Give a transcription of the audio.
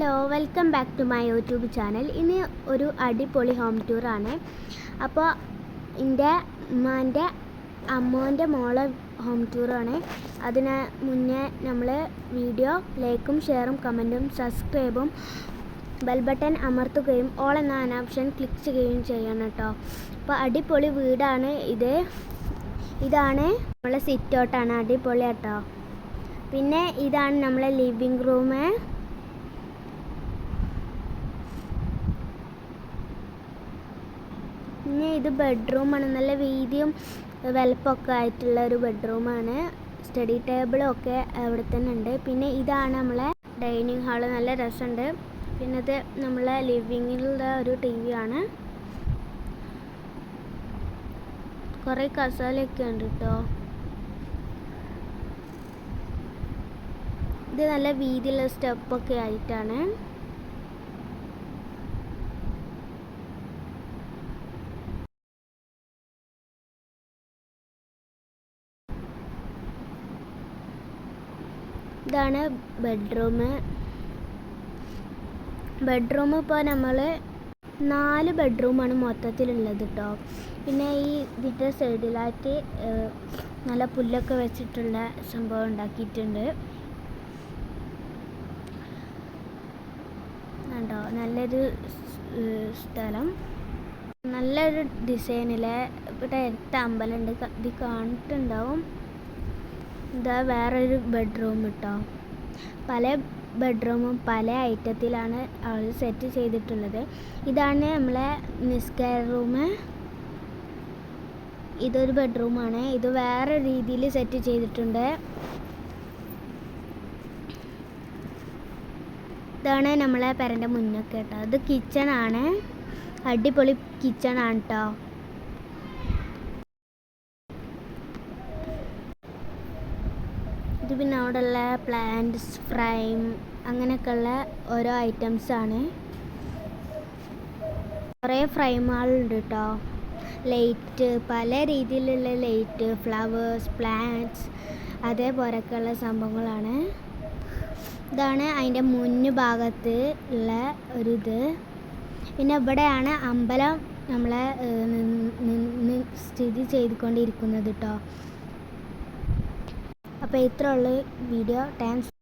Hello, welcome back to my YouTube channel. ഇന്ന് ഒരു അടിപൊളി ഹോം ടൂറാണ്. അപ്പോൾ എൻ്റെ ഉമ്മാൻ്റെ അമ്മോൻ്റെ മോളെ ഹോം ടൂറാണ്. അതിന് മുന്നേ നമ്മൾ വീഡിയോ ലൈക്കും ഷെയറും കമൻറ്റും സബ്സ്ക്രൈബും ബെൽ ബട്ടൺ അമർത്തുകയും ഓൾ എന്ന ഓപ്ഷൻ ക്ലിക്ക് ചെയ്യുകയും ചെയ്യണം കേട്ടോ. അപ്പോൾ അടിപൊളി വീടാണ് ഇത്. ഇതാണ് നമ്മളെ സിറ്റ് ഔട്ടാണ്, അടിപൊളി കേട്ടോ. പിന്നെ ഇതാണ് നമ്മളെ ലിവിങ് റൂം. പിന്നെ ഇത് ബെഡ്റൂമാണ്. നല്ല വീതിയും വലുപ്പമൊക്കെ ആയിട്ടുള്ള ഒരു ബെഡ്റൂമാണ്. സ്റ്റഡി ടേബിളും ഒക്കെ അവിടെ തന്നെ ഉണ്ട്. പിന്നെ ഇതാണ് നമ്മളെ ഡൈനിങ് ഹാള്, നല്ല രസമുണ്ട്. പിന്നെ ഇത് നമ്മളെ ലിവിങ്ങിലുള്ള ഒരു ടി വി ആണ്. കുറേ കസാലയൊക്കെ ഉണ്ട് കേട്ടോ. ഇത് നല്ല വീതിയുള്ള സ്റ്റെപ്പൊക്കെ ആയിട്ടാണ്. ഇതാണ് ബെഡ്റൂം. ഇപ്പോൾ നമ്മൾ 4 ബെഡ്റൂമാണ് മൊത്തത്തിലുള്ളത് കേട്ടോ. പിന്നെ ഈ ഇതിൻ്റെ സൈഡിലായിട്ട് നല്ല പുല്ലൊക്കെ വെച്ചിട്ടുള്ള സംഭവം ഉണ്ടാക്കിയിട്ടുണ്ട് കണ്ടോ. നല്ലൊരു സ്ഥലം, നല്ലൊരു ഡിസൈനിലെ ഇവിടെ അടുത്ത അമ്പലമുണ്ട്, ഇത് കാണിട്ടുണ്ടാവും. ഇതാ വേറൊരു ബെഡ്റൂം കേട്ടോ. പല ബെഡ്റൂമും പല ഐറ്റത്തിലാണ് അവർ സെറ്റ് ചെയ്തിട്ടുള്ളത്. ഇതാണ് നമ്മളെ നിസ്കാര റൂം. ഇതൊരു ബെഡ്റൂമാണ്. ഇത് വേറെ രീതിയിൽ സെറ്റ് ചെയ്തിട്ടുണ്ട്. ഇതാണ് നമ്മളെ പെരൻ്റെ മുന്നൊക്കെ കേട്ടോ. ഇത് കിച്ചണാണ്, അടിപൊളി കിച്ചണാണ് കേട്ടോ. ഇത് പിന്നെ അവിടെയുള്ള പ്ലാന്റ്സ് ഫ്രെയിം അങ്ങനെയൊക്കെയുള്ള ഓരോ ഐറ്റംസാണ്. കുറേ ഫ്രെയിമുകളുണ്ട് കേട്ടോ. ലൈറ്റ്, പല രീതിയിലുള്ള ലൈറ്റ്, ഫ്ലവേഴ്സ്, പ്ലാന്റ്സ് അതേപോലെയൊക്കെയുള്ള സംഭവങ്ങളാണ്. ഇതാണ് അതിൻ്റെ മുന്നു ഭാഗത്ത് ഉള്ള ഒരിത്. പിന്നെ ഇവിടെയാണ് അമ്പലം നമ്മളെ സ്ഥിതി ചെയ്തുകൊണ്ടിരിക്കുന്നത് കേട്ടോ. അപ്പോൾ ഇത്രയുള്ള വീഡിയോ. താങ്ക്സ്.